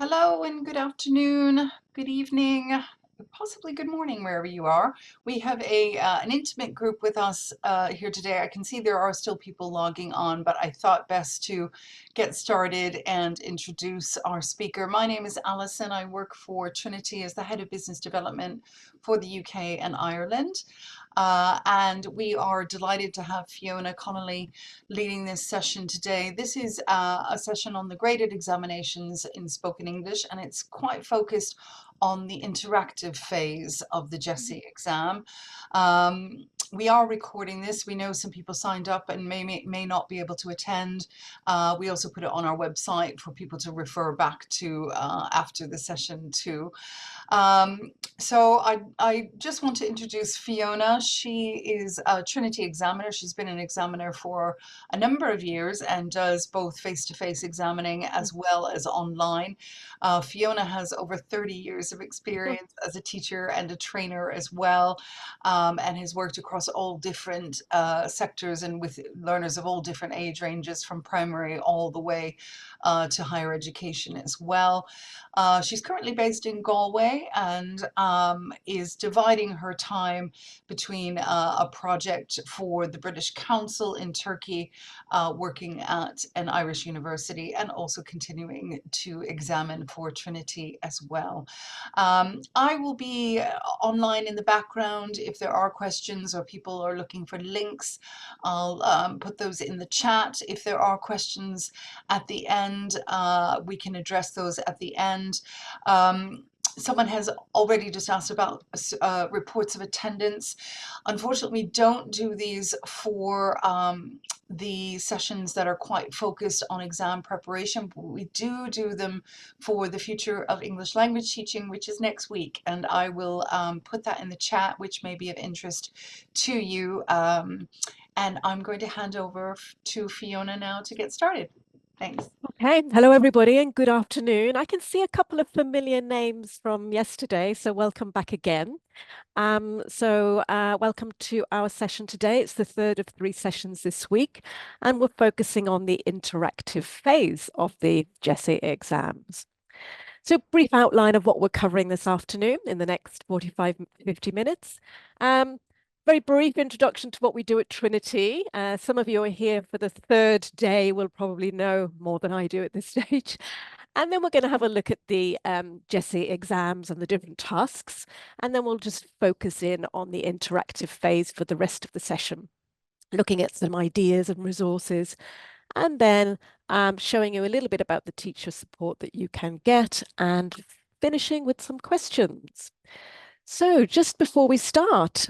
Hello and good afternoon, good evening, possibly good morning wherever you are. We have an intimate group with us here today. I can see there are still people logging on, but I thought best to get started and introduce our speaker. My name is Alison. I work for Trinity as the Head of Business Development for the UK and Ireland. And we are delighted to have Fiona Connolly leading this session today. This is a session on the graded examinations in spoken English, and it's quite focused on the interactive phase of the GESE exam. We are recording this. We know some people signed up and may not be able to attend. We also put it on our website for people to refer back to after the session too. So I just want to introduce Fiona. She is a Trinity examiner. She's been an examiner for a number of years and does both face-to-face examining as well as online. Fiona has over 30 years of experience as a teacher and a trainer as well, and has worked across all different sectors and with learners of all different age ranges, from primary all the way to higher education as well. She's currently based in Galway and is dividing her time between a project for the British Council in Turkey, working at an Irish university, and also continuing to examine for Trinity as well. I will be online in the background. If there are questions or people are looking for links, I'll put those in the chat. If there are questions at the end, we can address those at the end. Someone has already just asked about reports of attendance. Unfortunately, we don't do these for the sessions that are quite focused on exam preparation, but we do them for the future of English language teaching, which is next week. And I will put that in the chat, which may be of interest to you. And I'm going to hand over to Fiona now to get started. Thanks. Okay, hello everybody and good afternoon. I can see a couple of familiar names from yesterday, so welcome back again. Welcome to our session today. It's the third of 3 sessions this week, and we're focusing on the interactive phase of the GESE exams. So brief outline of what we're covering this afternoon in the next 45-50 minutes. Very brief introduction to what we do at Trinity. Some of you are here for the 3rd day, will probably know more than I do at this stage. And then we're going to have a look at the GESE exams and the different tasks. And then we'll just focus in on the interactive phase for the rest of the session, looking at some ideas and resources, and then showing you a little bit about the teacher support that you can get, and finishing with some questions. So just before we start,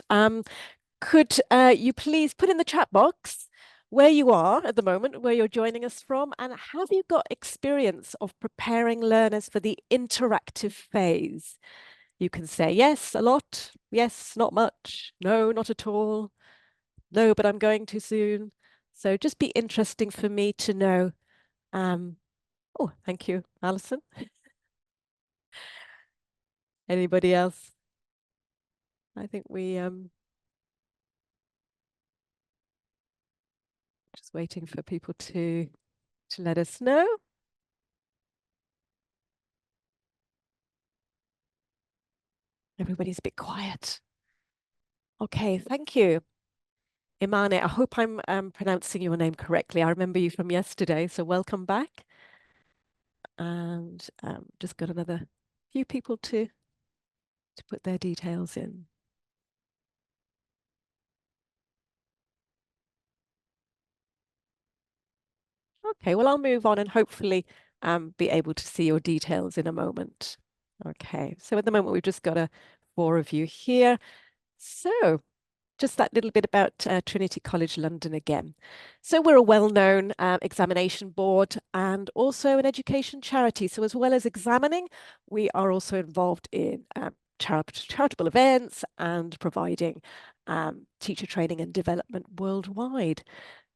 could you please put in the chat box where you are at the moment, where you're joining us from, and have you got experience of preparing learners for the interactive phase? You can say yes, a lot, yes, not much, no, not at all, no, but I'm going too soon. So just be interesting for me to know. Oh, thank you, Alison. Anybody else? I think we just waiting for people to let us know. Everybody's a bit quiet. Okay, thank you. Imane, I hope I'm pronouncing your name correctly. I remember you from yesterday, so welcome back. And just got another few people to put their details in. Okay, well, I'll move on and hopefully be able to see your details in a moment. Okay, so at the moment, we've just got 4 of you here. So just that little bit about Trinity College London again. So we're a well-known examination board and also an education charity. So as well as examining, we are also involved in charitable events and providing teacher training and development worldwide.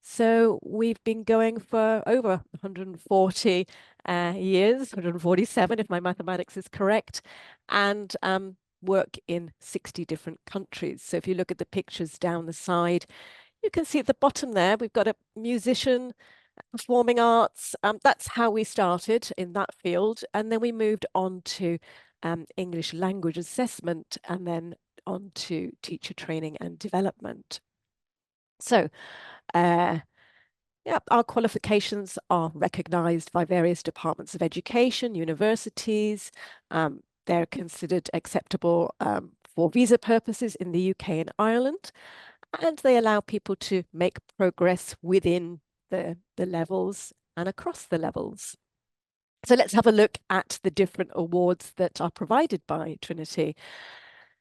So we've been going for over 140 years, 147 if my mathematics is correct, and work in 60 different countries. So if you look at the pictures down the side, you can see at the bottom there, we've got a musician, Performing arts, that's how we started in that field. And then we moved on to English language assessment and then on to teacher training and development. So, yeah, our qualifications are recognised by various departments of education, universities. They're considered acceptable for visa purposes in the UK and Ireland, and they allow people to make progress within the levels and across the levels. So let's have a look at the different awards that are provided by Trinity.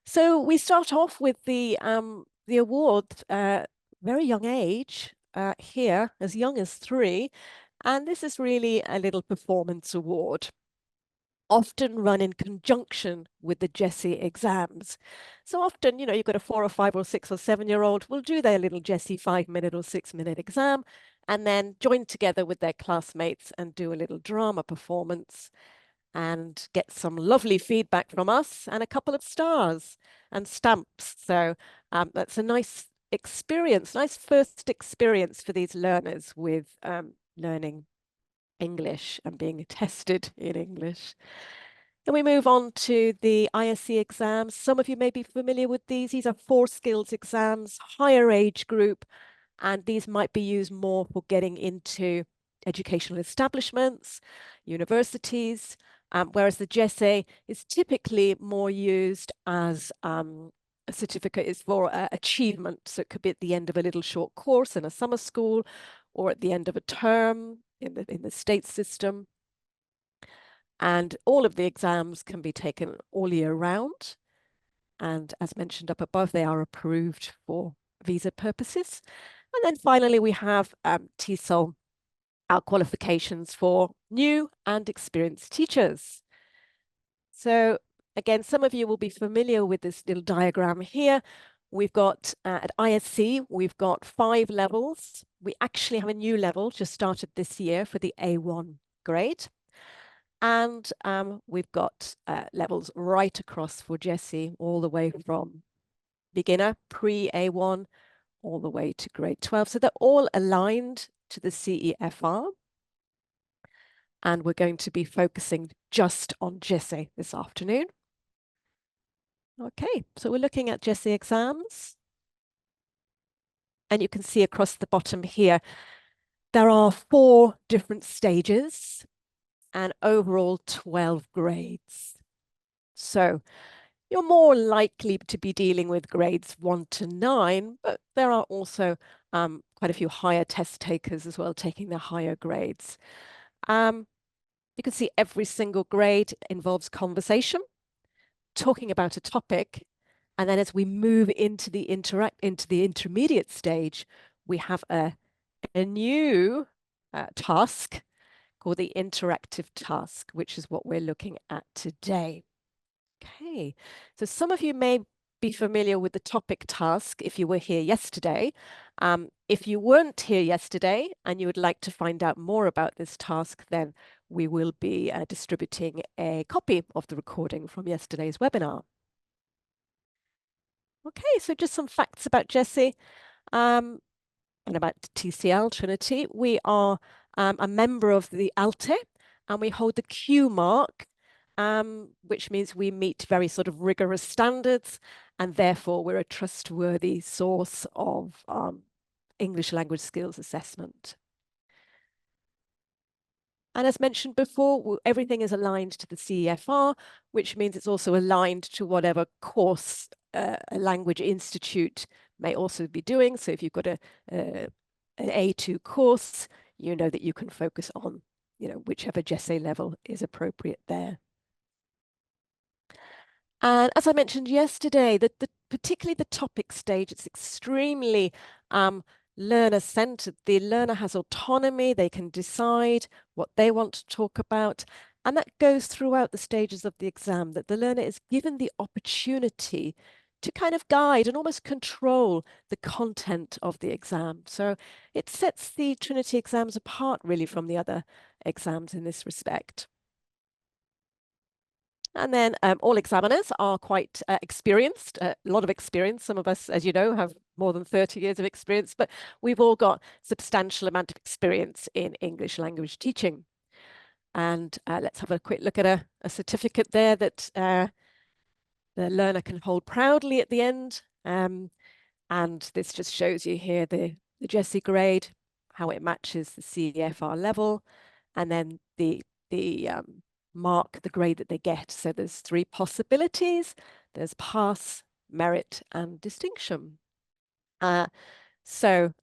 So we start off with the award, very young age, here, as young as 3. And this is really a little performance award, often run in conjunction with the GESE exams. So often, you know, you've got a 4 or 5 or 6 or 7-year-old will do their little GESE 5-minute or 6-minute exam and then join together with their classmates and do a little drama performance and get some lovely feedback from us and a couple of stars and stamps. So that's a nice experience, nice first experience for these learners with learning English and being tested in English. Then we move on to the ISE exams. Some of you may be familiar with these. These are 4 skills exams, higher age group, and these might be used more for getting into educational establishments, universities, whereas the GESE is typically more used as a certificate is for achievement. So it could be at the end of a little short course in a summer school or at the end of a term in the state system. And all of the exams can be taken all year round. And as mentioned up above, they are approved for visa purposes. And then finally, we have TESOL, our qualifications for new and experienced teachers. So again, some of you will be familiar with this little diagram here. We've got at ISC, we've got 5 levels. We actually have a new level just started this year for the A1 grade. And we've got levels right across for GESE, all the way from beginner, pre-A1, all the way to grade 12. So they're all aligned to the CEFR. And we're going to be focusing just on GESE this afternoon. Okay, so we're looking at GESE exams. And you can see across the bottom here, there are 4 different stages and overall 12 grades. So you're more likely to be dealing with grades 1 to 9, but there are also quite a few higher test takers as well, taking the higher grades. You can see every single grade involves conversation, talking about a topic, and then as we move into the intermediate stage, we have a new task called the interactive task, which is what we're looking at today. Okay, so some of you may be familiar with the topic task if you were here yesterday. If you weren't here yesterday and you would like to find out more about this task, then we will be distributing a copy of the recording from yesterday's webinar. Okay, so just some facts about GESE and about TCL, Trinity. We are a member of the ALTE and we hold the Q mark, which means we meet very sort of rigorous standards, and therefore we're a trustworthy source of English language skills assessment. And as mentioned before, everything is aligned to the CEFR, which means it's also aligned to whatever course a language institute may also be doing. So if you've got an A2 course, you know that you can focus on, you know, whichever GESE level is appropriate there. And as I mentioned yesterday, particularly the topic stage, it's extremely learner-centered. The learner has autonomy. They can decide what they want to talk about. And that goes throughout the stages of the exam, that the learner is given the opportunity to kind of guide and almost control the content of the exam. So it sets the Trinity exams apart really from the other exams in this respect. And then all examiners are quite experienced, a lot of experience. Some of us, as you know, have more than 30 years of experience, but we've all got substantial amount of experience in English language teaching. And let's have a quick look at a certificate there that the learner can hold proudly at the end. And this just shows you here the GESE grade, how it matches the CEFR level, and then the mark, the grade that they get. So there's 3 possibilities. There's pass, merit, and distinction. So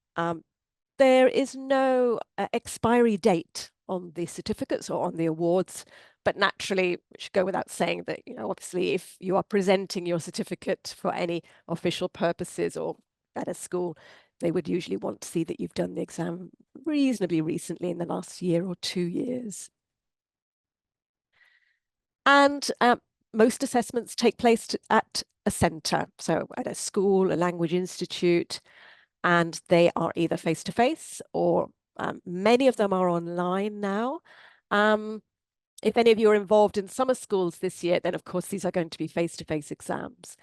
there is no expiry date on the certificates or on the awards, but naturally, it should go without saying that, obviously, if you are presenting your certificate for any official purposes or at a school, they would usually want to see that you've done the exam reasonably recently in the last year or 2 years. And most assessments take place at a centre, so at a school, a language institute, and they are either face-to-face or many of them are online now. If any of you are involved in summer schools this year, then of course these are going to be face-to-face exams.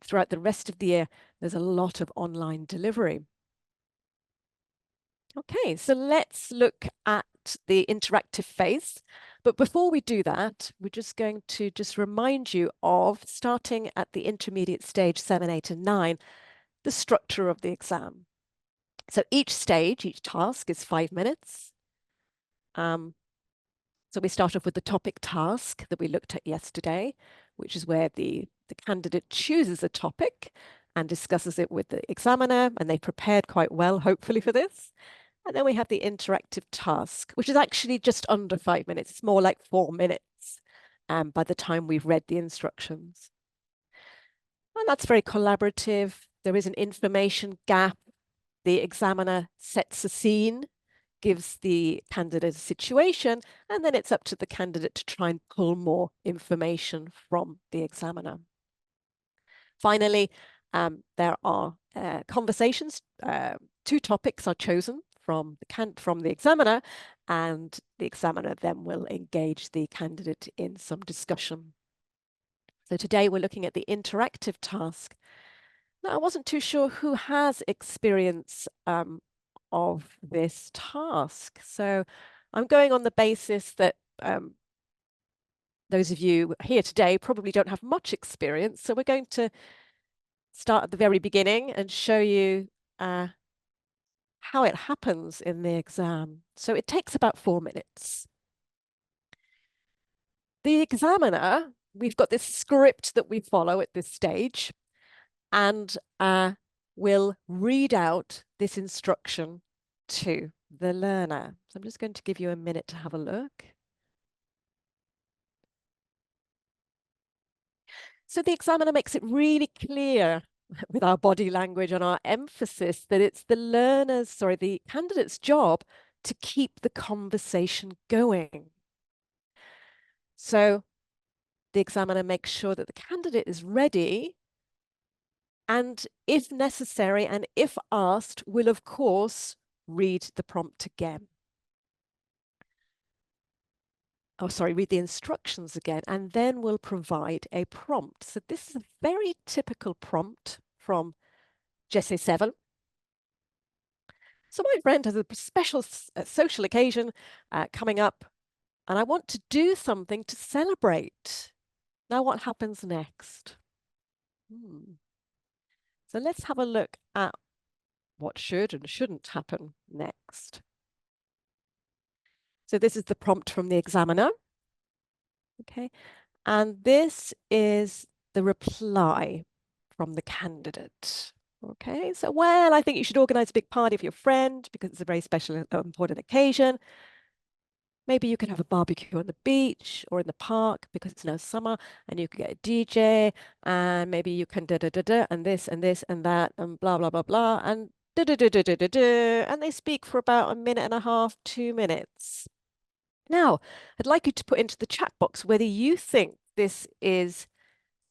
Throughout the rest of the year, there's a lot of online delivery. Okay, so let's look at the interactive phase. But before we do that, we're just going to remind you of, starting at the intermediate stage 7, 8, and 9, the structure of the exam. So each stage, each task is 5 minutes. So we start off with the topic task that we looked at yesterday, which is where the candidate chooses a topic and discusses it with the examiner, and they prepared quite well, hopefully, for this. And then we have the interactive task, which is actually just under 5 minutes. It's more like 4 minutes by the time we've read the instructions. And that's very collaborative. There is an information gap. The examiner sets a scene, gives the candidate a situation, and then it's up to the candidate to try and pull more information from the examiner. Finally, there are conversations. 2 topics are chosen from the examiner, and the examiner then will engage the candidate in some discussion. So today we're looking at the interactive task. Now, I wasn't too sure who has experience of this task. So I'm going on the basis that those of you here today probably don't have much experience. So we're going to start at the very beginning and show you how it happens in the exam. So it takes about 4 minutes. The examiner, we've got this script that we follow at this stage, and will read out this instruction to the learner. So I'm just going to give you a minute to have a look. So the examiner makes it really clear with our body language and our emphasis that it's the candidate's job to keep the conversation going. So the examiner makes sure that the candidate is ready, and if necessary and if asked, will of course read the prompt again. Read the instructions again, and then we'll provide a prompt. So this is a very typical prompt from GESE 7. So my friend has a special social occasion coming up, and I want to do something to celebrate. Now, what happens next? So let's have a look at what should and shouldn't happen next. So this is the prompt from the examiner. Okay, and this is the reply from the candidate. Okay, so, well, I think you should organize a big party for your friend because it's a very special and important occasion. Maybe you can have a barbecue on the beach or in the park because it's now summer, and you can get a DJ, and maybe you can da-da-da-da, and this and this and that, and blah, blah, blah, blah, and da-da-da-da-da-da-da, and they speak for about 1.5 minutes, 2 minutes. Now, I'd like you to put into the chat box whether you think this is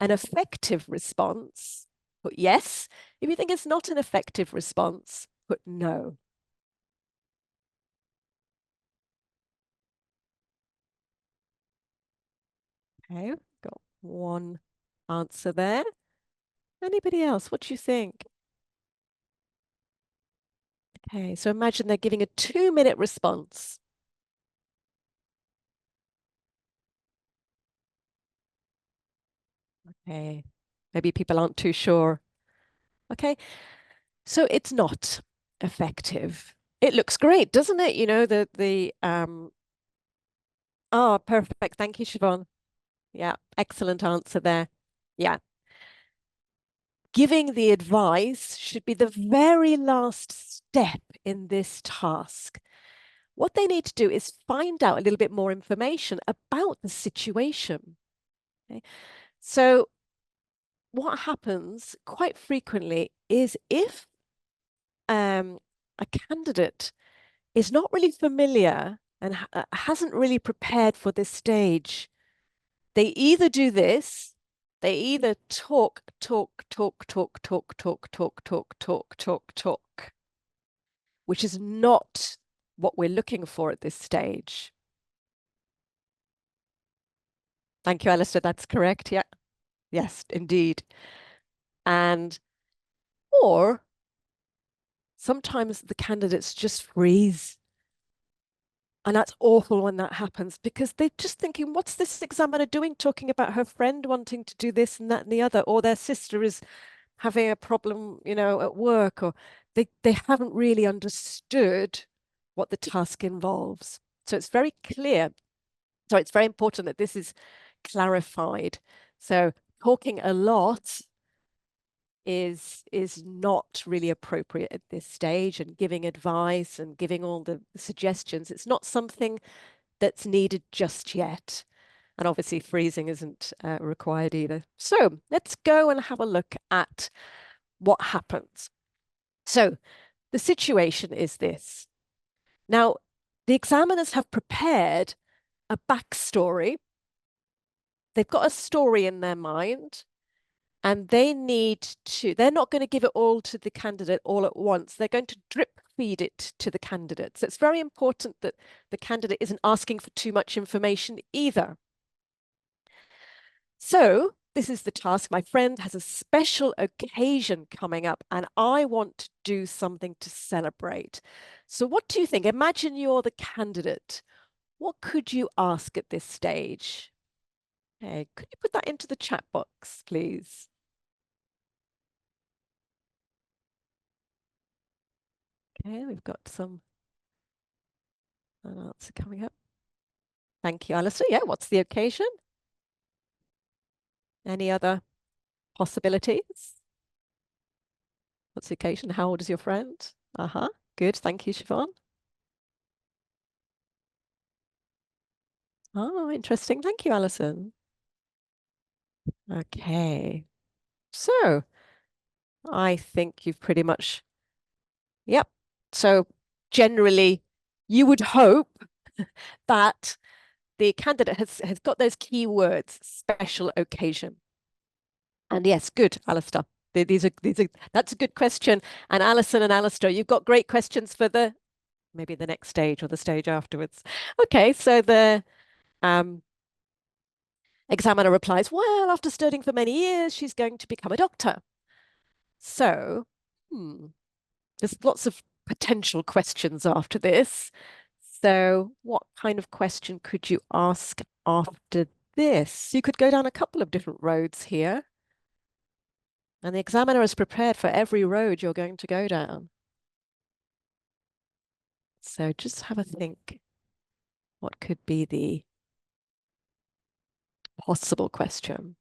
an effective response. Put yes. If you think it's not an effective response, put no. Okay, got one answer there. Anybody else? What do you think? Okay, so imagine they're giving a 2-minute response. Okay, maybe people aren't too sure. Okay, so it's not effective. It looks great, doesn't it? You know, perfect. Thank you, Siobhan. Yeah, excellent answer there. Yeah. Giving the advice should be the very last step in this task. What they need to do is find out a little bit more information about the situation. Okay? So what happens quite frequently is if a candidate is not really familiar and hasn't really prepared for this stage, they either do this, they either talk, talk, talk, talk, talk, talk, talk, talk, talk, talk, talk, which is not what we're looking for at this stage. Thank you, Alistair. That's correct. Yeah. Yes, indeed. And or sometimes the candidates just freeze. And that's awful when that happens because they're just thinking, what's this examiner doing? Talking about her friend wanting to do this and that and the other, or their sister is having a problem, you know, at work, or they haven't really understood what the task involves. So it's very clear. So it's very important that this is clarified. So talking a lot is not really appropriate at this stage, and giving advice and giving all the suggestions, it's not something that's needed just yet. And obviously freezing isn't required either. So let's go and have a look at what happens. So the situation is this. Now, the examiners have prepared a backstory. They've got a story in their mind, and they're not going to give it all to the candidate all at once. They're going to drip feed it to the candidate. So it's very important that the candidate isn't asking for too much information either. So this is the task. My friend has a special occasion coming up and I want to do something to celebrate. So what do you think? Imagine you're the candidate. What could you ask at this stage? Okay, could you put that into the chat box, please? Okay, we've got an answer coming up. Thank you, Alistair. Yeah, what's the occasion? Any other possibilities? What's the occasion? How old is your friend? Uh-huh. Good. Thank you, Siobhan. Oh, interesting. Thank you, Alison. Okay. So I think you've pretty much, yep. So generally, you would hope that the candidate has got those key words, special occasion. And yes, good, Alistair. That's a good question. And Alison and Alistair, you've got great questions for maybe the next stage or the stage afterwards. Okay, so the examiner replies, well, after studying for many years, she's going to become a doctor. So, there's lots of potential questions after this. So what kind of question could you ask after this? You could go down a couple of different roads here. And the examiner is prepared for every road you're going to go down. So just have a think. What could be the possible question?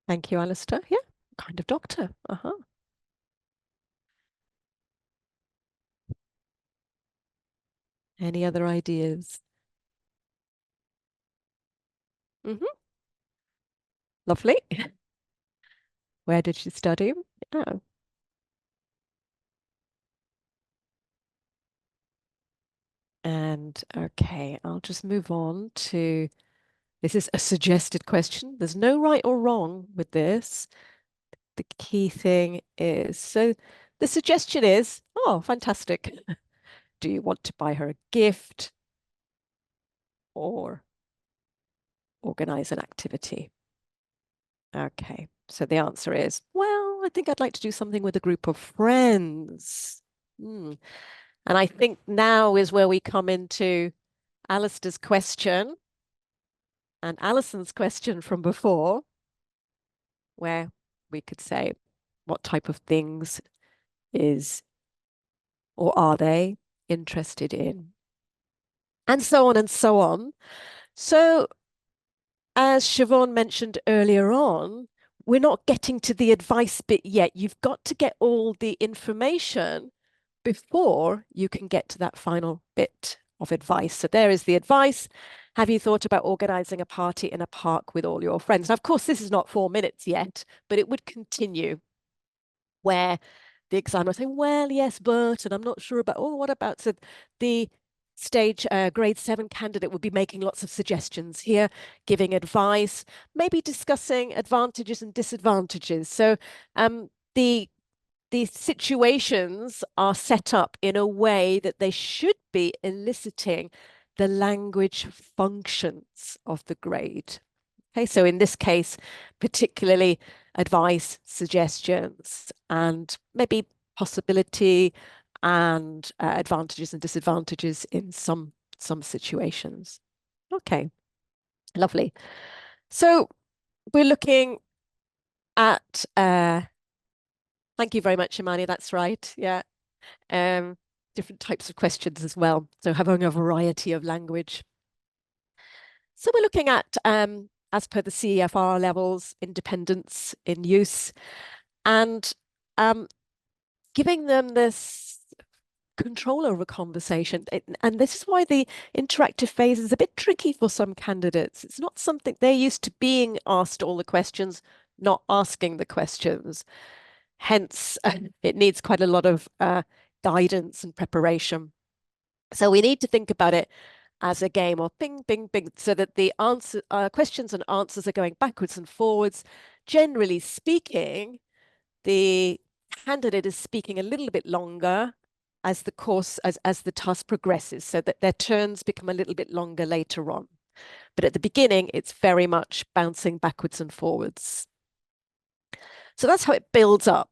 Thank you, Alistair. Yeah, kind of doctor. Uh-huh. Any other ideas? Lovely. Where did she study? Oh. And okay, I'll just move on to This is a suggested question. There's no right or wrong with this. The key thing is, so the suggestion is, oh, fantastic. Do you want to buy her a gift or organize an activity? Okay, so the answer is, well, I think I'd like to do something with a group of friends. Hmm. And I think now is where we come into Alistair's question and Alison's question from before, where we could say, what type of things is or are they interested in? And so on and so on. So, as Siobhan mentioned earlier on, we're not getting to the advice bit yet. You've got to get all the information before you can get to that final bit of advice. So there is the advice. Have you thought about organizing a party in a park with all your friends? Now, of course, this is not 4 minutes yet, but it would continue where the examiner saying, well, yes, but, and I'm not sure about, oh, what about? So the stage grade 7 candidate would be making lots of suggestions here, giving advice, maybe discussing advantages and disadvantages. So the situations are set up in a way that they should be eliciting the language functions of the grade. Okay, so in this case, particularly advice, suggestions, and maybe possibility and advantages and disadvantages in some situations. Okay, lovely. So we're looking at thank you very much, Imani. That's right. Yeah. Different types of questions as well. So having a variety of language. So we're looking at, as per the CEFR levels, independence in use, and giving them this control over conversation. And this is why the interactive phase is a bit tricky for some candidates. It's not something they're used to being asked all the questions, not asking the questions. Hence, it needs quite a lot of guidance and preparation. So we need to think about it as a game of ping, ping, ping, so that the answer, questions and answers are going backwards and forwards. Generally speaking, the candidate is speaking a little bit longer as the course, as the task progresses, so that their turns become a little bit longer later on. But at the beginning, it's very much bouncing backwards and forwards. So that's how it builds up.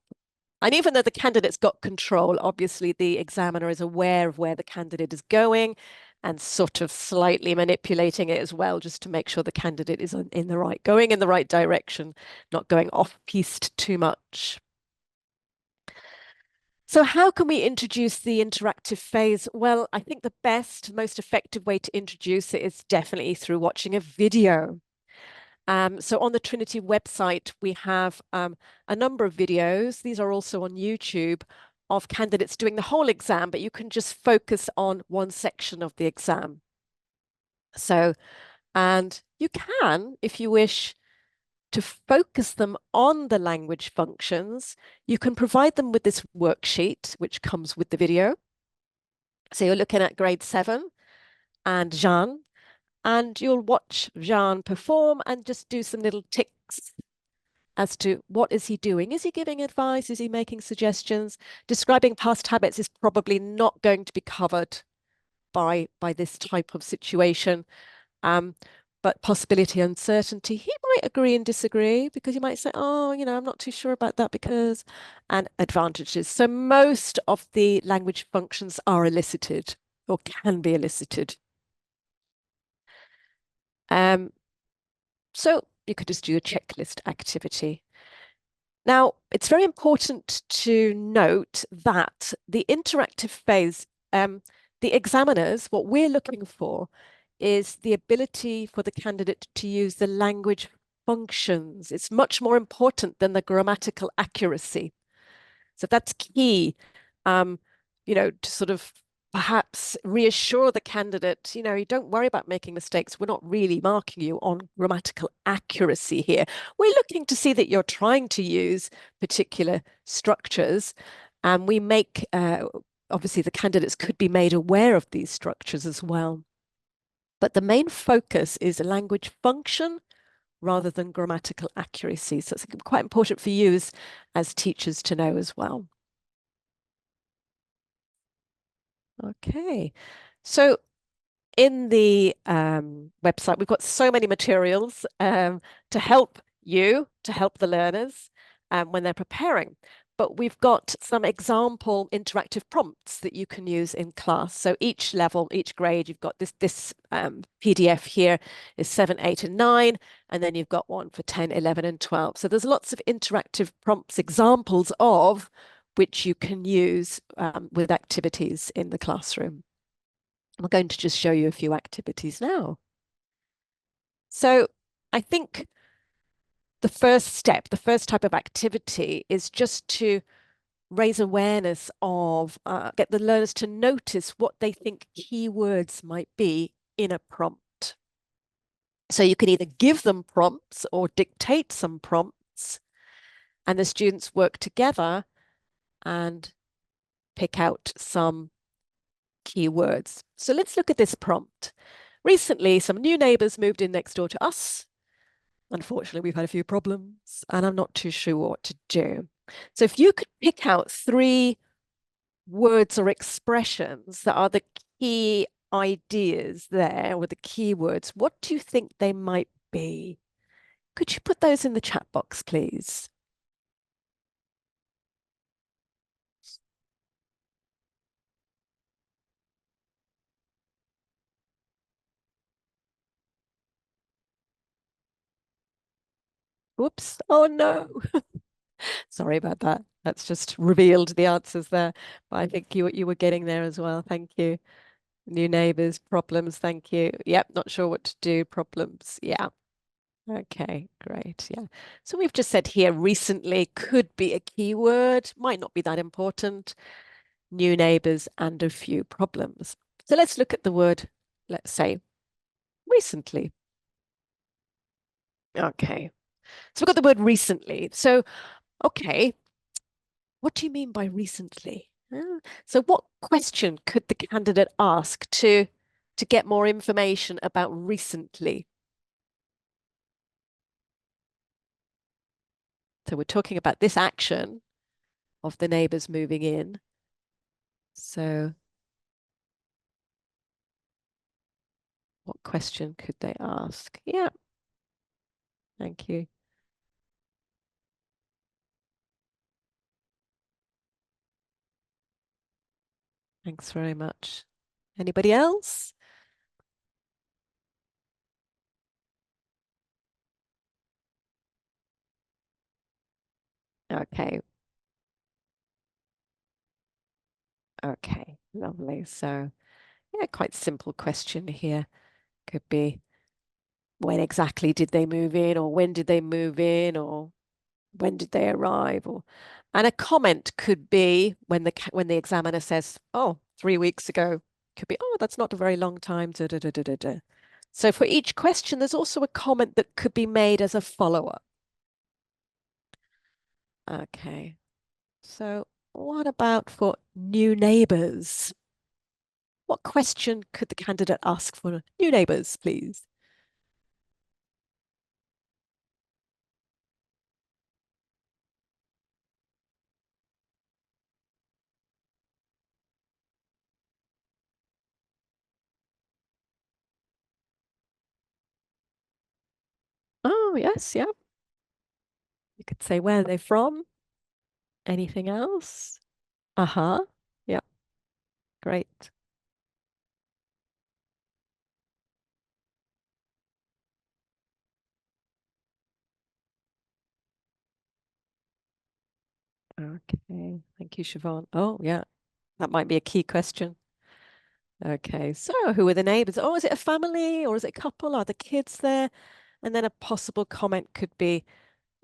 And even though the candidate's got control, obviously the examiner is aware of where the candidate is going and sort of slightly manipulating it as well, just to make sure the candidate is in the right, going in the right direction, not going off-piste too much. So how can we introduce the interactive phase? Well, I think the best, most effective way to introduce it is definitely through watching a video. So on the Trinity website, we have a number of videos. These are also on YouTube of candidates doing the whole exam, but you can just focus on one section of the exam. So, and you can, if you wish to focus them on the language functions, you can provide them with this worksheet, which comes with the video. So you're looking at grade 7 and Jean, and you'll watch Jean perform and just do some little ticks as to what is he doing. Is he giving advice? Is he making suggestions? Describing past habits is probably not going to be covered by this type of situation. But possibility, uncertainty, he might agree and disagree, because he might say, oh, I'm not too sure about that because, and advantages. So most of the language functions are elicited or can be elicited. So you could just do a checklist activity. Now, it's very important to note that the interactive phase, the examiners, what we're looking for is the ability for the candidate to use the language functions. It's much more important than the grammatical accuracy. So that's key, to sort of perhaps reassure the candidate, you don't worry about making mistakes. We're not really marking you on grammatical accuracy here. We're looking to see that you're trying to use particular structures, and we make, obviously the candidates could be made aware of these structures as well. But the main focus is language function rather than grammatical accuracy. So it's quite important for you as teachers to know as well. Okay, so in the website, we've got so many materials to help you, to help the learners when they're preparing. But we've got some example interactive prompts that you can use in class. So each level, each grade, you've got this PDF here is 7, 8, and 9, and then you've got one for 10, 11, and 12. So there's lots of interactive prompts, examples of which you can use with activities in the classroom. I'm going to just show you a few activities now. So I think the first step, the first type of activity is just to raise awareness of, get the learners to notice what they think keywords might be in a prompt. So you can either give them prompts or dictate some prompts, and the students work together and pick out some keywords. So let's look at this prompt. Recently, some new neighbours moved in next door to us. Unfortunately, we've had a few problems and I'm not too sure what to do. So if you could pick out 3 words or expressions that are the key ideas there, or the keywords, what do you think they might be? Could you put those in the chat box, please? Whoops. Oh no. Sorry about that. That's just revealed the answers there. But I think you were getting there as well. Thank you. New neighbors, problems. Thank you. Yep, not sure what to do. Problems. Yeah. Okay, great. Yeah. So we've just said here recently could be a keyword, might not be that important. New neighbors and a few problems. So let's look at the word, let's say, recently. Okay. So we've got the word recently. So, okay, what do you mean by recently? So what question could the candidate ask to get more information about recently? So we're talking about this action of the neighbors moving in. So what question could they ask? Yeah, thank you. Thanks very much. Anybody else? Okay, okay, lovely. So yeah, quite simple question here. Could be when exactly did they move in, or when did they move in, or when did they arrive, or and a comment could be when the examiner says, "Oh, 3 weeks ago." Could be, "Oh, that's not a very long time." Da, da, da, da, da, da. So for each question, there's also a comment that could be made as a follow-up. Okay. So what about for new neighbours? What question could the candidate ask for new neighbours, please? Oh, yes, yeah. You could say where they're from. Anything else? Uh-huh. Yeah, great. Okay, thank you, Siobhan. Oh, yeah, that might be a key question. Okay, so who are the neighbours? Oh, is it a family or is it a couple? Are the kids there? And then a possible comment could be,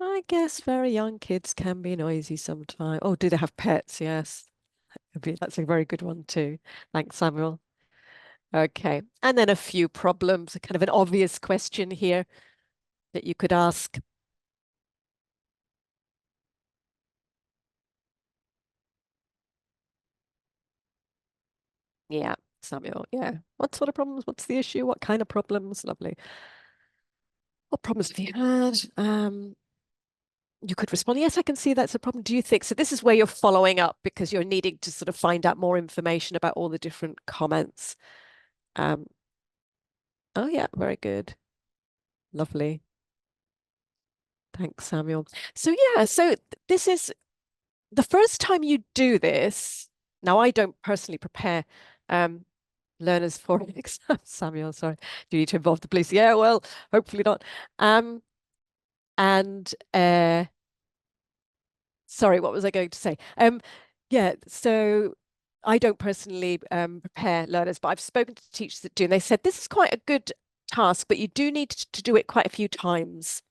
I guess very young kids can be noisy sometimes. Oh, do they have pets? Yes. That's a very good one too. Thanks, Samuel. Okay. And then a few problems, kind of an obvious question here that you could ask. Yeah. Samuel. Yeah. What sort of problems? What's the issue? What kind of problems? Lovely. What problems have you had? You could respond, yes, I can see that's a problem. Do you think so? This is where you're following up because you're needing to sort of find out more information about all the different comments. Um, oh yeah, very good. Lovely. Thanks, Samuel. So yeah, so this is the first time you do this. Now, I don't personally prepare um, learners for exams, Samuel. Sorry. Do you need to involve the police? Yeah, well, hopefully not. And sorry, what was I going to say? Yeah, so I don't personally prepare learners, but I've spoken to teachers that do, and they said this is quite a good task, but you do need to do it quite a few times.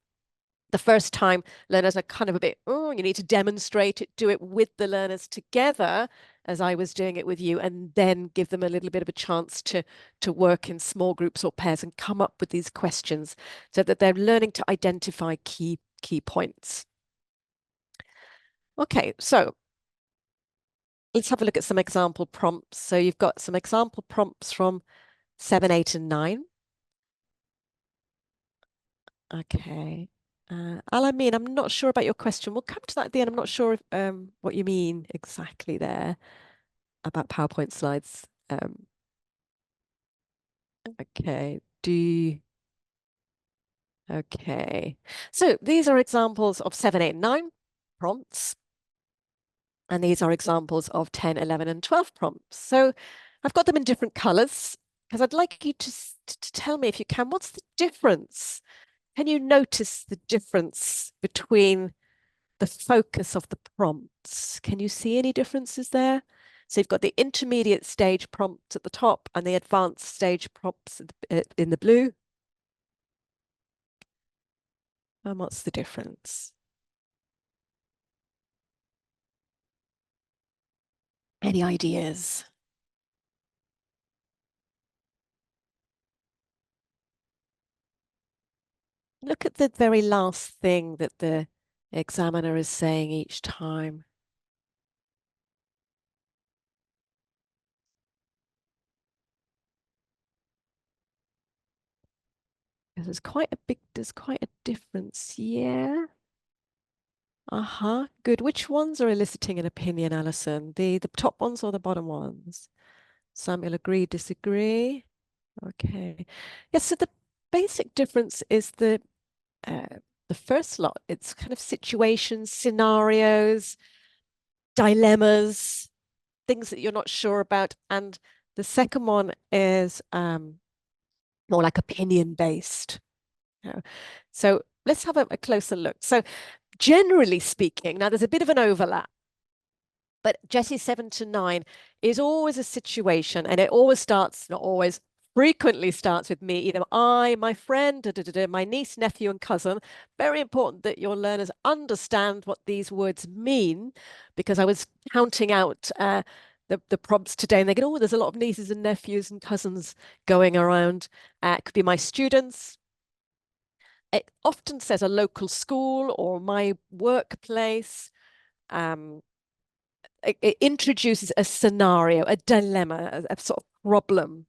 The first time, learners are kind of a bit, oh, you need to demonstrate it, do it with the learners together, as I was doing it with you, and then give them a little bit of a chance to work in small groups or pairs and come up with these questions so that they're learning to identify key points. Okay, so let's have a look at some example prompts. So you've got some example prompts from 7, 8, and 9. Okay. Al-Amin, I'm not sure about your question. We'll come to that at the end. I'm not sure if, what you mean exactly there about PowerPoint slides. Okay. Okay. So these are examples of 7, 8, and 9 prompts. And these are examples of 10, 11, and 12 prompts. So I've got them in different colors because I'd like you to tell me, if you can, what's the difference? Can you notice the difference between the focus of the prompts? Can you see any differences there? So you've got the intermediate stage prompts at the top and the advanced stage prompts in the blue. And what's the difference? Any ideas? Look at the very last thing that the examiner is saying each time. There's quite a difference. Yeah. Uh-huh. Good. Which ones are eliciting an opinion, Alison? The top ones or the bottom ones? Samuel, agree, disagree. Okay. Yes, so the basic difference is the first lot. It's kind of situations, scenarios, dilemmas, things that you're not sure about. And the second one is more like opinion based. So let's have a closer look. So generally speaking, now there's a bit of an overlap, but GESE 7 to 9 is always a situation, and it always starts, not always, frequently starts with me, either I, my friend, my niece, nephew, and cousin. Very important that your learners understand what these words mean, because I was counting out the prompts today, and they go, oh, there's a lot of nieces and nephews and cousins going around. It could be my students. It often says a local school or my workplace. It introduces a scenario, a dilemma, a sort of problem,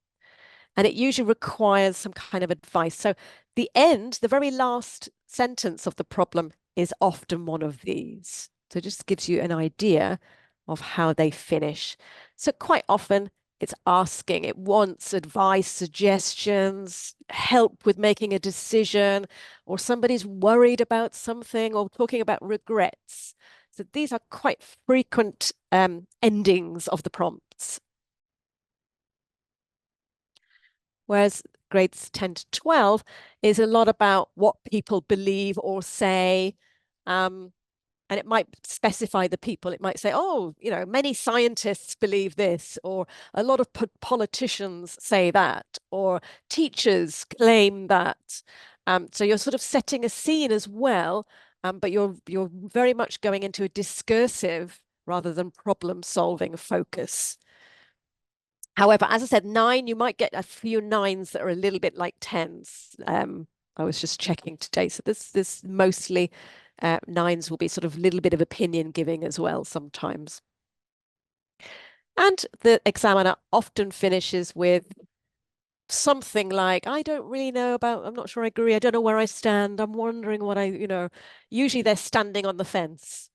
and it usually requires some kind of advice. So the end, the very last sentence of the problem is often one of these. So it just gives you an idea of how they finish. So quite often it's asking, it wants advice, suggestions, help with making a decision, or somebody's worried about something, or talking about regrets. So these are quite frequent endings of the prompts. Whereas grades 10 to 12 is a lot about what people believe or say. And it might specify the people. It might say, oh, you know, many scientists believe this, or a lot of politicians say that, or teachers claim that. So you're sort of setting a scene as well, but you're very much going into a discursive rather than problem solving focus. However, as I said, 9, you might get a few 9s that are a little bit like 10s. I was just checking today. So this mostly 9s will be sort of a little bit of opinion giving as well sometimes. And the examiner often finishes with something like, I don't really know about, I'm not sure I agree, I don't know where I stand, I'm wondering what usually they're standing on the fence,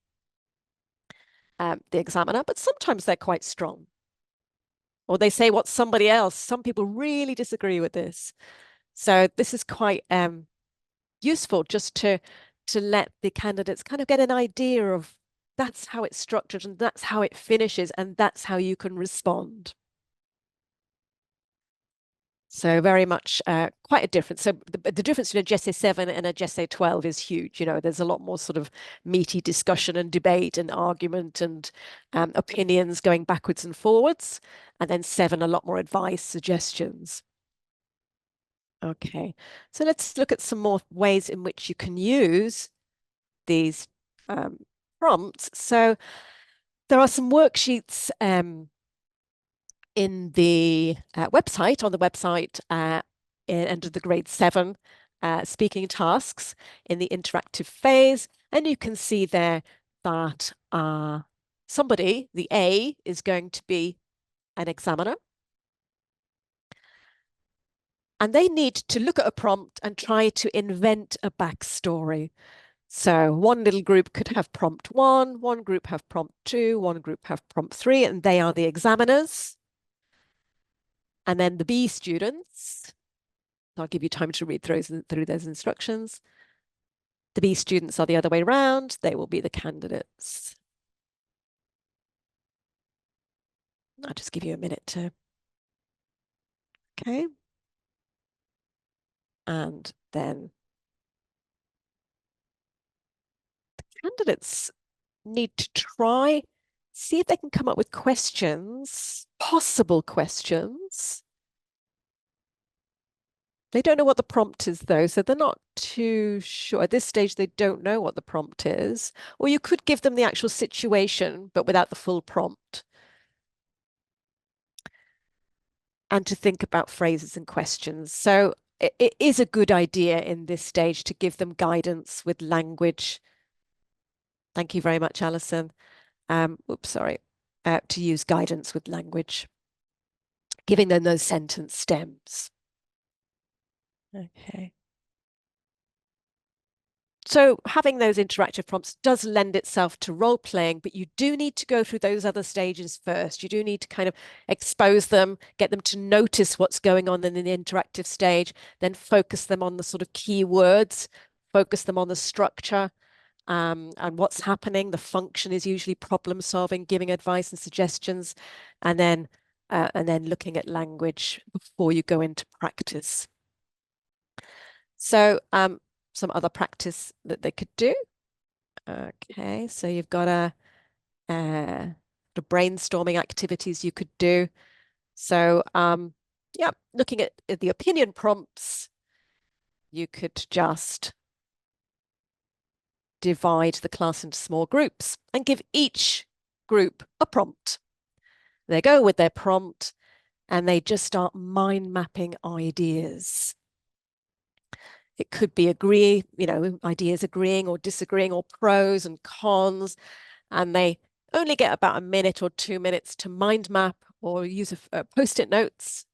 the examiner, but sometimes they're quite strong. Or they say what somebody else, some people really disagree with this. So this is quite useful just to let the candidates kind of get an idea of that's how it's structured and that's how it finishes and that's how you can respond. So very much quite a difference. So the difference between a GESE 7 and a GESE 12 is huge. There's a lot more sort of meaty discussion and debate and argument and opinions going backwards and forwards. And then 7, a lot more advice, suggestions. Okay, so let's look at some more ways in which you can use these prompts. So there are some worksheets in the website, on the website under the grade 7 speaking tasks in the interactive phase. And you can see there that somebody, the A, is going to be an examiner. And they need to look at a prompt and try to invent a backstory. So one little group could have prompt 1, one group have prompt 2, one group have prompt 3, and they are the examiners. And then the B students, I'll give you time to read through those instructions. The B students are the other way around. They will be the candidates. I'll just give you a minute to, okay. And then the candidates need to try, see if they can come up with questions, possible questions. They don't know what the prompt is, though, so they're not too sure. At this stage, they don't know what the prompt is. Or you could give them the actual situation, but without the full prompt. And to think about phrases and questions. So it is a good idea in this stage to give them guidance with language. Thank you very much, Alison. Oops, sorry. To use guidance with language, giving them those sentence stems. Okay. So having those interactive prompts does lend itself to role playing, but you do need to go through those other stages first. You do need to kind of expose them, get them to notice what's going on in the interactive stage, then focus them on the sort of keywords, focus them on the structure, and what's happening. The function is usually problem solving, giving advice and suggestions, and then looking at language before you go into practice. So some other practice that they could do. Okay, so you've got the brainstorming activities you could do. So yeah, looking at the opinion prompts, you could just divide the class into small groups and give each group a prompt. They go with their prompt and they just start mind mapping ideas. It could be ideas agreeing or disagreeing or pros and cons. And they only get about a minute or 2 minutes to mind map or use post-it notes.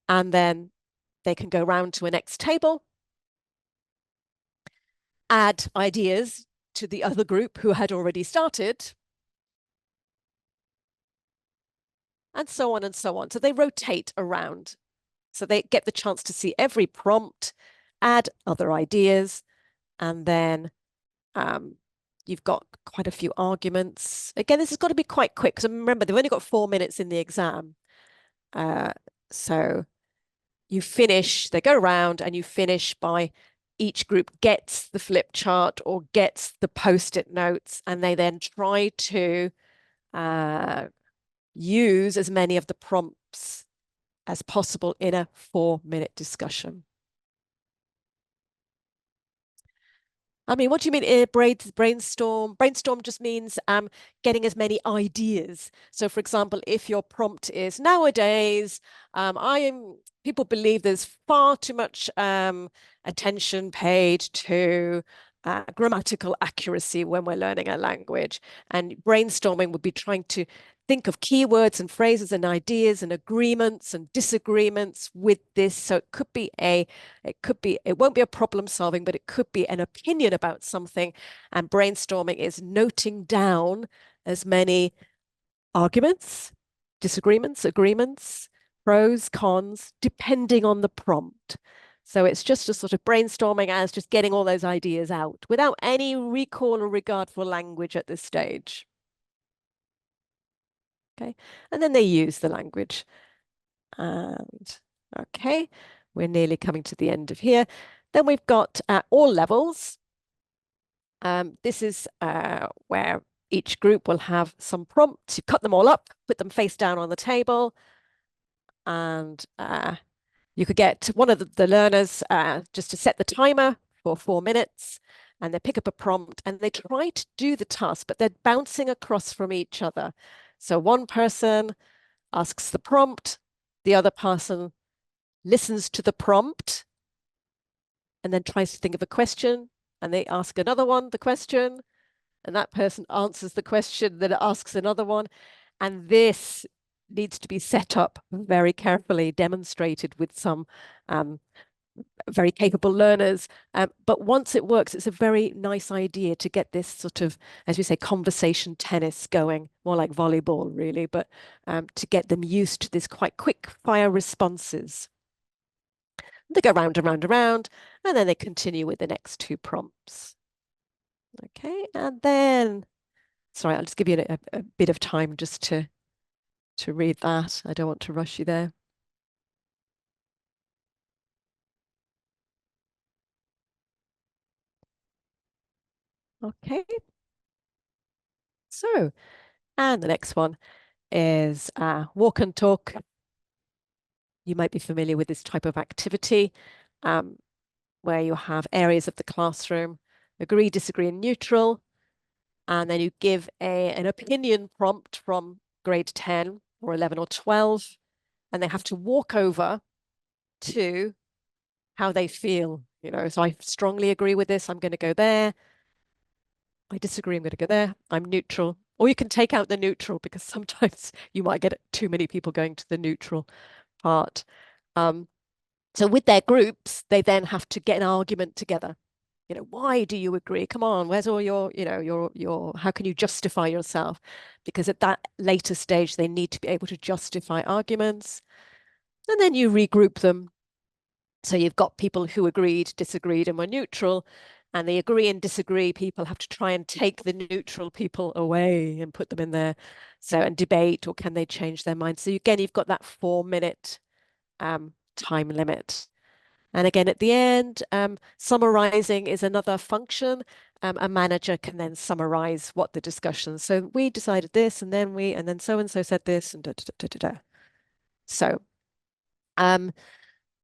And then they can go round to a next table, add ideas to the other group who had already started, and so on and so on. So they rotate around. So they get the chance to see every prompt, add other ideas, and then you've got quite a few arguments. Again, this has got to be quite quick because remember, they've only got 4 minutes in the exam. So you finish, they go around and you finish by each group gets the flip chart or gets the post-it notes, and they then try to use as many of the prompts as possible in a 4-minute discussion. I mean, what do you mean brainstorm? Brainstorm just means getting as many ideas. So, for example, if your prompt is nowadays, people believe there's far too much attention paid to grammatical accuracy when we're learning a language. And brainstorming would be trying to think of keywords and phrases and ideas and agreements and disagreements with this. So it won't be a problem solving, but it could be an opinion about something. And brainstorming is noting down as many arguments, disagreements, agreements, pros, cons, depending on the prompt. So it's just a sort of brainstorming as just getting all those ideas out without any recall or regard for language at this stage. Okay, and then they use the language. And okay, we're nearly coming to the end of here. Then we've got all levels. This is where each group will have some prompts. You cut them all up, put them face down on the table, and you could get one of the learners just to set the timer for 4 minutes, and they pick up a prompt and they try to do the task, but they're bouncing across from each other. So one person asks the prompt, the other person listens to the prompt and then tries to think of a question, and they ask another one the question, and that person answers the question, then asks another one. And this needs to be set up very carefully, demonstrated with some very capable learners. But once it works, it's a very nice idea to get this sort of, as we say, conversation tennis going, more like volleyball, really, but to get them used to this quite quick fire responses. They go round and round and round, and then they continue with the next 2 prompts. Okay, and then, sorry, I'll just give you a bit of time just to read that. I don't want to rush you there. Okay. So, and the next one is walk and talk. You might be familiar with this type of activity where you have areas of the classroom, agree, disagree, and neutral. And then you give an opinion prompt from grade 10 or 11 or 12, and they have to walk over to how they feel. So I strongly agree with this. I'm going to go there. I disagree. I'm going to go there. I'm neutral. Or you can take out the neutral because sometimes you might get too many people going to the neutral part. So with their groups, they then have to get an argument together. Why do you agree? Come on, where's all your how can you justify yourself? Because at that later stage, they need to be able to justify arguments. And then you regroup them. So you've got people who agreed, disagreed, and were neutral. And the agree and disagree people have to try and take the neutral people away and put them in there. So, and debate, or can they change their mind? So again, you've got that 4-minute time limit. And again, at the end, summarizing is another function. A manager can then summarize what the discussion. So we decided this, and then so-and-so said this, and da, da, da, da, da. So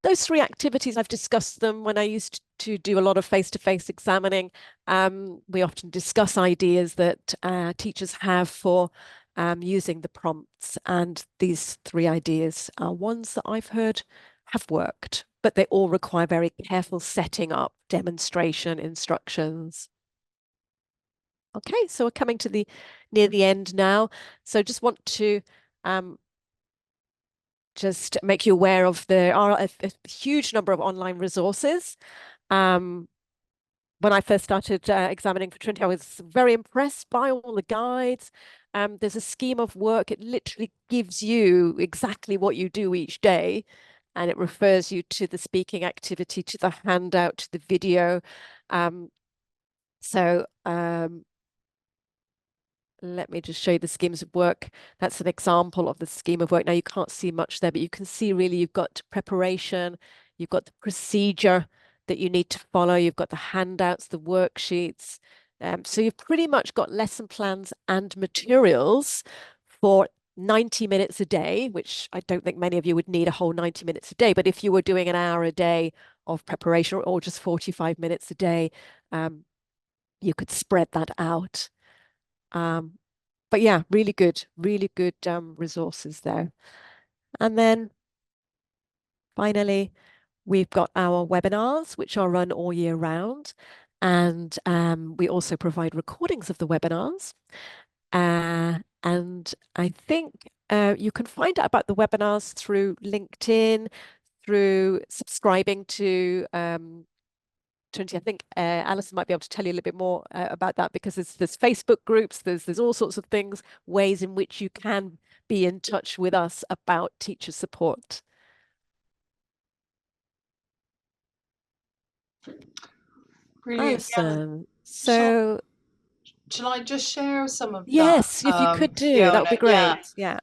those 3 activities, I've discussed them when I used to do a lot of face-to-face examining. We often discuss ideas that teachers have for using the prompts. And these 3 ideas are ones that I've heard have worked, but they all require very careful setting up, demonstration, instructions. Okay, so we're coming to near the end now. So just want to just make you aware of there are a huge number of online resources. When I first started examining for Trinity, I was very impressed by all the guides. There's a scheme of work. It literally gives you exactly what you do each day, and it refers you to the speaking activity, to the handout, to the video. So let me just show you the schemes of work. That's an example of the scheme of work. Now, you can't see much there, but you can see really you've got preparation, you've got the procedure that you need to follow, you've got the handouts, the worksheets. So you've pretty much got lesson plans and materials for 90 minutes a day, which I don't think many of you would need a whole 90 minutes a day. But if you were doing an hour a day of preparation or just 45 minutes a day, you could spread that out. But yeah, really good resources there. And then finally, we've got our webinars, which are run all year round. And we also provide recordings of the webinars. And I think you can find out about the webinars through LinkedIn, through subscribing to Trinity. I think Alison might be able to tell you a little bit more about that, because there's Facebook groups, there's all sorts of things, ways in which you can be in touch with us about teacher support. Brilliant. Yeah. Alison, Shall, so shall I just share some of that, yes, if you could do, that would Fiona? be Yeah. great. Yeah,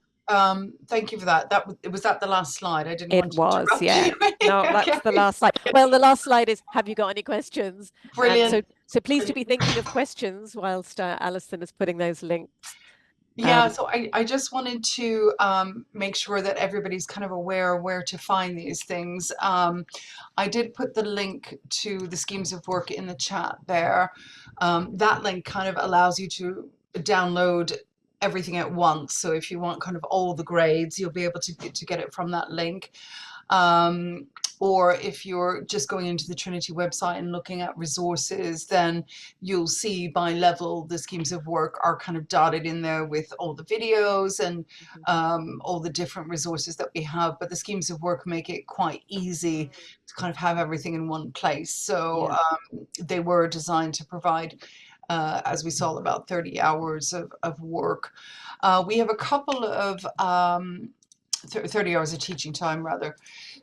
Thank you for that. Was that the last slide? I didn't it want to was. interrupt Yeah. you. No, that's the Okay. last slide. Well, the last slide is, have you got any questions? Brilliant. So please do be thinking of questions whilst Alison is putting those links. Yeah, Um, so I just wanted to make sure that everybody's kind of aware where to find these things. I did put the link to the schemes of work in the chat there. That link kind of allows you to download everything at once. So if you want kind of all the grades, you'll be able to get it from that link. Um, or if you're just going into the Trinity website and looking at resources, then you'll see by level the schemes of work are kind of dotted in there with all the videos and Mhm. all the different resources that we have. But the schemes of work make it quite easy to kind of have everything in one place. So Yeah. they were designed to provide, as we saw, about 30 hours of work. We have a couple of 30 hours of teaching time, rather.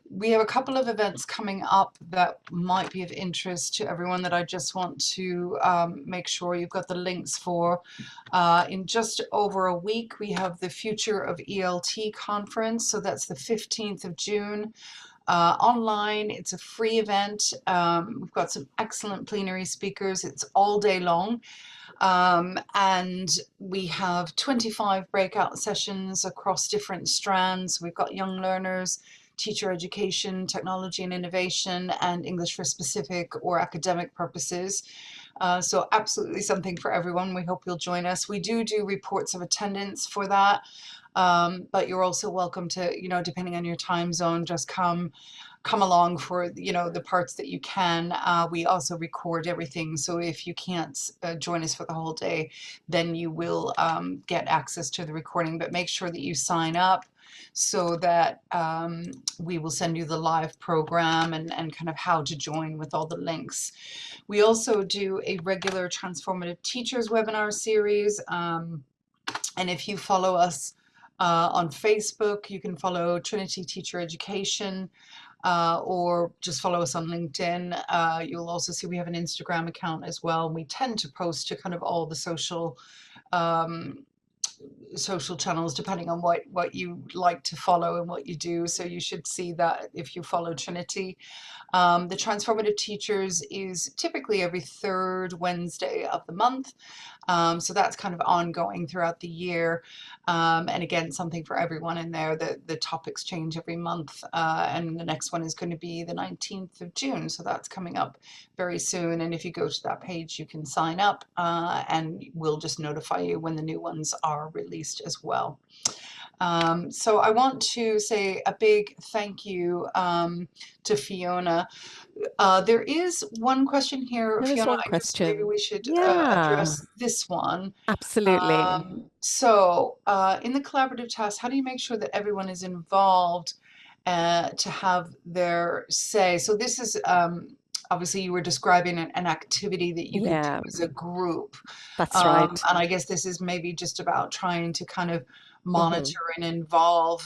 We have a couple of events coming up that might be of interest to everyone that I just want to make sure you've got the links for. In just over a week, we have the Future of ELT conference. So that's the 15th of June. Online, it's a free event. We've got some excellent plenary speakers. It's all day long. And we have 25 breakout sessions across different strands. We've got young learners, teacher education, technology and innovation, and English for specific or academic purposes. So absolutely something for everyone. We hope you'll join us. We do reports of attendance for that. But you're also welcome to, depending on your time zone, just come along for the parts that you can. We also record everything, so if you can't join us for the whole day, then you will get access to the recording. But make sure that you sign up so that we will send you the live program and kind of how to join with all the links. We also do a regular Transformative Teachers webinar series, and if you follow us on Facebook, you can follow Trinity Teacher Education, or just follow us on LinkedIn. You'll also see we have an Instagram account as well. We tend to post to kind of all the um, social channels depending on what you like to follow and what you do. So you should see that if you follow Trinity. The Transformative Teachers is typically every third Wednesday of the month. So that's kind of ongoing throughout the year. And again, something for everyone in there. The topics change every month. And the next one is going to be the 19th of June. So that's coming up very soon. And if you go to that page, you can sign up and we'll just notify you when the new ones are released as well. So I want to say a big thank you to Fiona. There is one question here, There is Fiona. one Maybe question. we should Yeah, address this one. absolutely. In the collaborative task, how do you make sure that everyone is involved to have their say? So this is obviously you were describing an activity that you could do Yeah, as a group. that's right. And I guess this is maybe just about trying to kind of Hmm. monitor and involve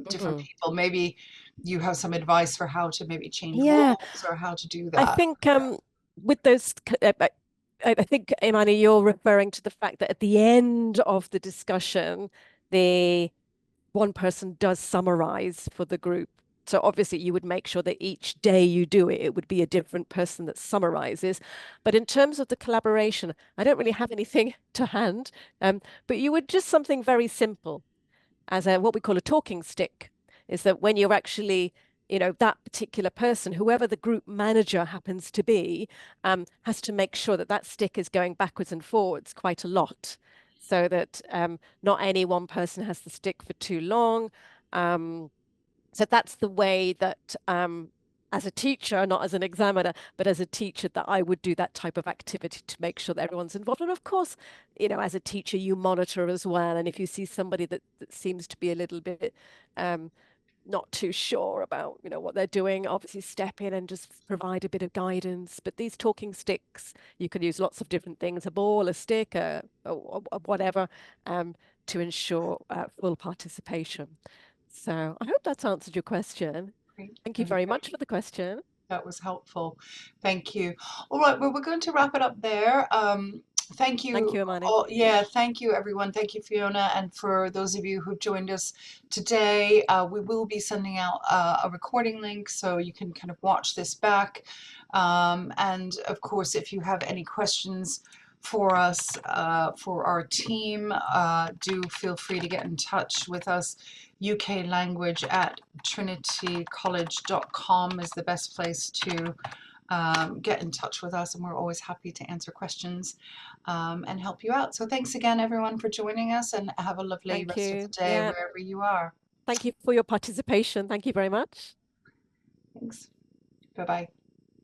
different Hmm. people. Maybe you have some advice for how to maybe change Yeah, roles or how to do I that. think with those, I think, Imani, you're referring to the fact that at the end of the discussion, the one person does summarize for the group. So obviously you would make sure that each day you do it, it would be a different person that summarizes. But in terms of the collaboration, I don't really have anything to hand, but you would just something very simple as a what we call a talking stick, is that when you're actually, that particular person, whoever the group manager happens to be, has to make sure that that stick is going backwards and forwards quite a lot, so that not any one person has the stick for too long. So that's the way that as a teacher, not as an examiner, but as a teacher, that I would do that type of activity to make sure that everyone's involved. And of course, as a teacher, you monitor as well. And if you see somebody that seems to be a little bit um, not too sure about, what they're doing, obviously step in and just provide a bit of guidance. But these talking sticks, you can use lots of different things, a ball, a stick, a whatever, to ensure full participation. So I hope that's answered your question. Great, Thank you thank very you. much for the question. That was helpful. Thank you. All right, well, we're going to wrap it up there. Thank Thank you you, Amani. all. Yeah, thank you, everyone. Thank you, Fiona. And for those of you who joined us today, we will be sending out a recording link so you can kind of watch this back. And of course, if you have any questions for us, for our team, do feel free to get in touch with us. UK language at trinitycollege.com is the best place to get in touch with us, and we're always happy to answer questions and help you out. So thanks again, everyone, for joining us, and have a lovely Thank rest of the you. day Yeah. wherever you are. Thank you for your participation. Thank you very much. Thanks. Bye-bye.